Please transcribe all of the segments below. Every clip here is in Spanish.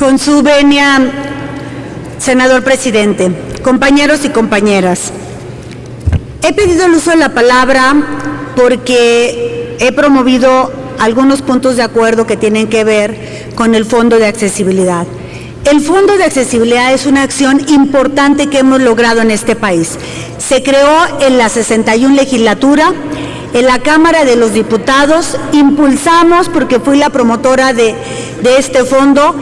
Con su venia, senador presidente, compañeros y compañeras, he pedido el uso de la palabra porque he promovido algunos puntos de acuerdo que tienen que ver con el Fondo de Accesibilidad. El Fondo de Accesibilidad es una acción importante que hemos logrado en este país. Se creó en la 61 legislatura, en la Cámara de los Diputados, impulsamos, porque fui la promotora de este fondo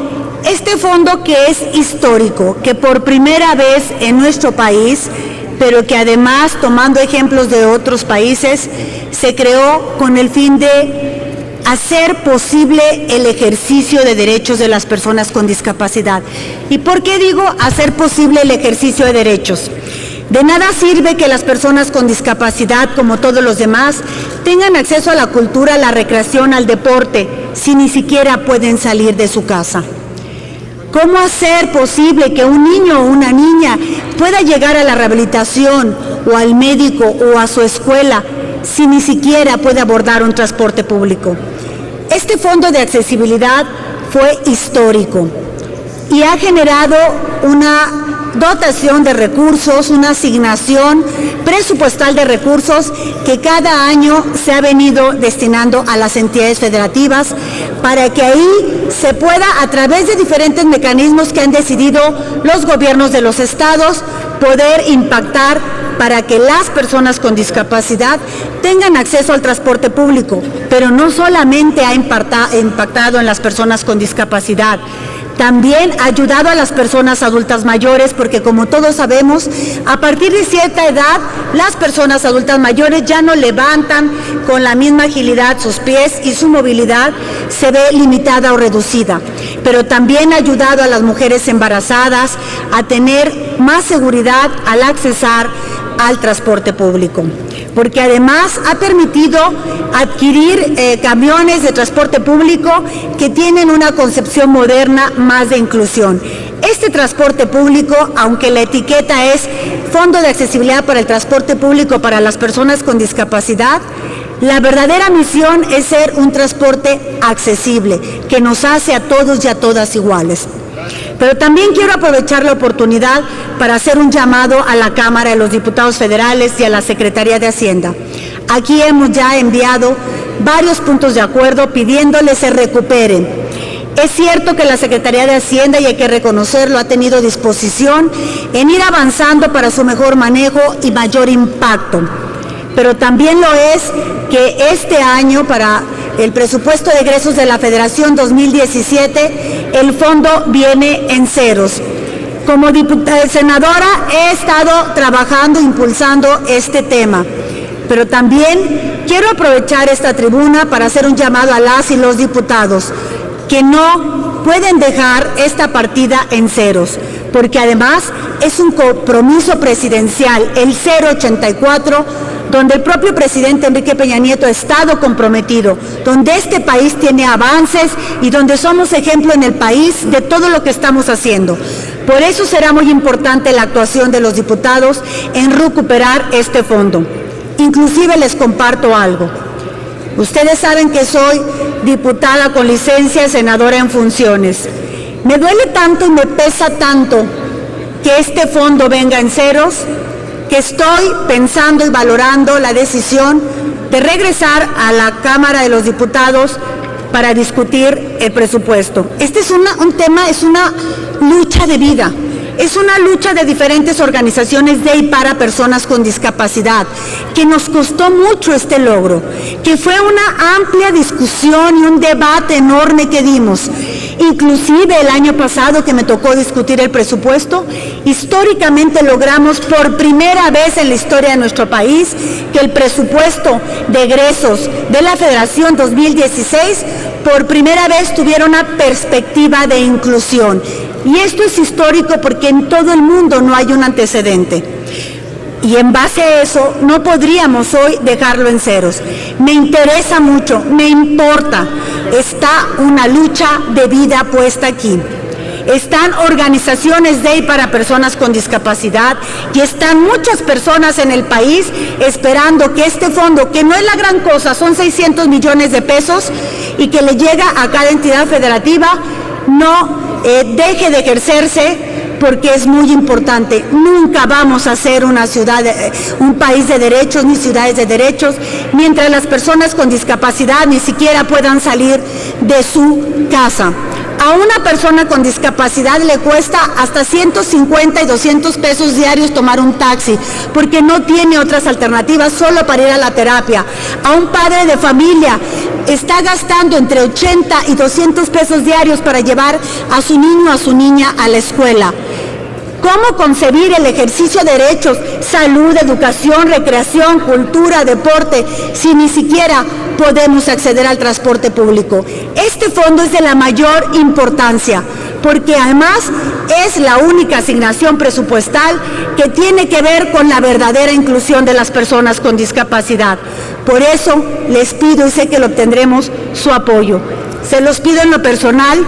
que es histórico, que por primera vez en nuestro país, pero que además, tomando ejemplos de otros países, se creó con el fin de hacer posible el ejercicio de derechos de las personas con discapacidad. ¿Y por qué digo hacer posible el ejercicio de derechos? De nada sirve que las personas con discapacidad, como todos los demás, tengan acceso a la cultura, a la recreación, al deporte, si ni siquiera pueden salir de su casa. ¿Cómo hacer posible que un niño o una niña pueda llegar a la rehabilitación o al médico o a su escuela si ni siquiera puede abordar un transporte público? Este fondo de accesibilidad fue histórico y ha generado una dotación de recursos, una asignación presupuestal de recursos que cada año se ha venido destinando a las entidades federativas para que ahí se pueda, a través de diferentes mecanismos que han decidido los gobiernos de los estados, poder impactar para que las personas con discapacidad tengan acceso al transporte público, pero no solamente ha impactado en las personas con discapacidad, también ha ayudado a las personas adultas mayores, porque como todos sabemos, a partir de cierta edad, las personas adultas mayores ya no levantan con la misma agilidad sus pies y su movilidad se ve limitada o reducida. Pero también ha ayudado a las mujeres embarazadas a tener más seguridad al accesar al transporte público, porque además ha permitido adquirir camiones de transporte público que tienen una concepción moderna más de inclusión. Este transporte público, aunque la etiqueta es Fondo de Accesibilidad para el Transporte Público para las Personas con Discapacidad, la verdadera misión es ser un transporte accesible, que nos hace a todos y a todas iguales. Pero también quiero aprovechar la oportunidad para hacer un llamado a la Cámara de los Diputados Federales y a la Secretaría de Hacienda. Aquí hemos ya enviado varios puntos de acuerdo pidiéndoles se recuperen. Es cierto que la Secretaría de Hacienda, y hay que reconocerlo, ha tenido disposición en ir avanzando para su mejor manejo y mayor impacto. Pero también lo es que este año, para el presupuesto de egresos de la Federación 2017, el fondo viene en ceros. Como senadora he estado trabajando, impulsando este tema, pero también quiero aprovechar esta tribuna para hacer un llamado a las y los diputados que no pueden dejar esta partida en ceros, porque además es un compromiso presidencial, el 084, donde el propio presidente Enrique Peña Nieto ha estado comprometido, donde este país tiene avances y donde somos ejemplo en el país de todo lo que estamos haciendo. Por eso será muy importante la actuación de los diputados en recuperar este fondo. Inclusive les comparto algo. Ustedes saben que soy diputada con licencia, senadora en funciones. Me duele tanto y me pesa tanto que este fondo venga en ceros, que estoy pensando y valorando la decisión de regresar a la Cámara de los Diputados para discutir el presupuesto. Este es un tema, es una lucha de vida. Es una lucha de diferentes organizaciones de y para personas con discapacidad, que nos costó mucho este logro, que fue una amplia discusión y un debate enorme que dimos. Inclusive el año pasado que me tocó discutir el presupuesto, históricamente logramos por primera vez en la historia de nuestro país que el presupuesto de egresos de la Federación 2016 por primera vez tuviera una perspectiva de inclusión. Y esto es histórico porque en todo el mundo no hay un antecedente. Y en base a eso no podríamos hoy dejarlo en ceros. Me interesa mucho, me importa. Está una lucha de vida puesta aquí. Están organizaciones de y para personas con discapacidad y están muchas personas en el país esperando que este fondo, que no es la gran cosa, son 600 millones de pesos y que le llega a cada entidad federativa, no deje de ejercerse, porque es muy importante. Nunca vamos a ser un país de derechos ni ciudades de derechos mientras las personas con discapacidad ni siquiera puedan salir de su casa. A una persona con discapacidad le cuesta hasta 150 y 200 pesos diarios tomar un taxi, porque no tiene otras alternativas solo para ir a la terapia. A un padre de familia está gastando entre 80 y 200 pesos diarios para llevar a su niño o a su niña a la escuela. ¿Cómo concebir el ejercicio de derechos, salud, educación, recreación, cultura, deporte, si ni siquiera podemos acceder al transporte público? Este fondo es de la mayor importancia, porque además es la única asignación presupuestal que tiene que ver con la verdadera inclusión de las personas con discapacidad. Por eso les pido, y sé que lo obtendremos, su apoyo. Se los pido en lo personal,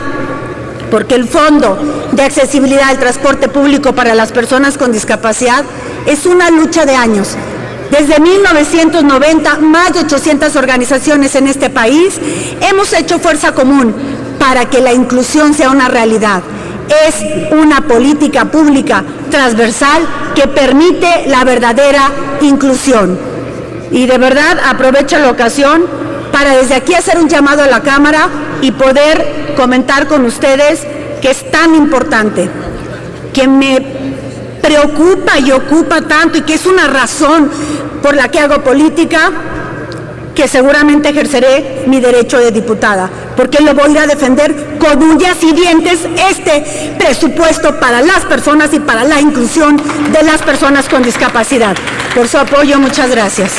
porque el Fondo de Accesibilidad al Transporte Público para las Personas con Discapacidad es una lucha de años. Desde 1990, más de 800 organizaciones en este país hemos hecho fuerza común para que la inclusión sea una realidad. Es una política pública transversal que permite la verdadera inclusión. Y de verdad aprovecho la ocasión para desde aquí hacer un llamado a la Cámara y poder comentar con ustedes que es tan importante, que me preocupa y ocupa tanto y que es una razón por la que hago política, que seguramente ejerceré mi derecho de diputada, porque lo voy a ir a defender con uñas y dientes este presupuesto para las personas y para la inclusión de las personas con discapacidad. Por su apoyo, muchas gracias.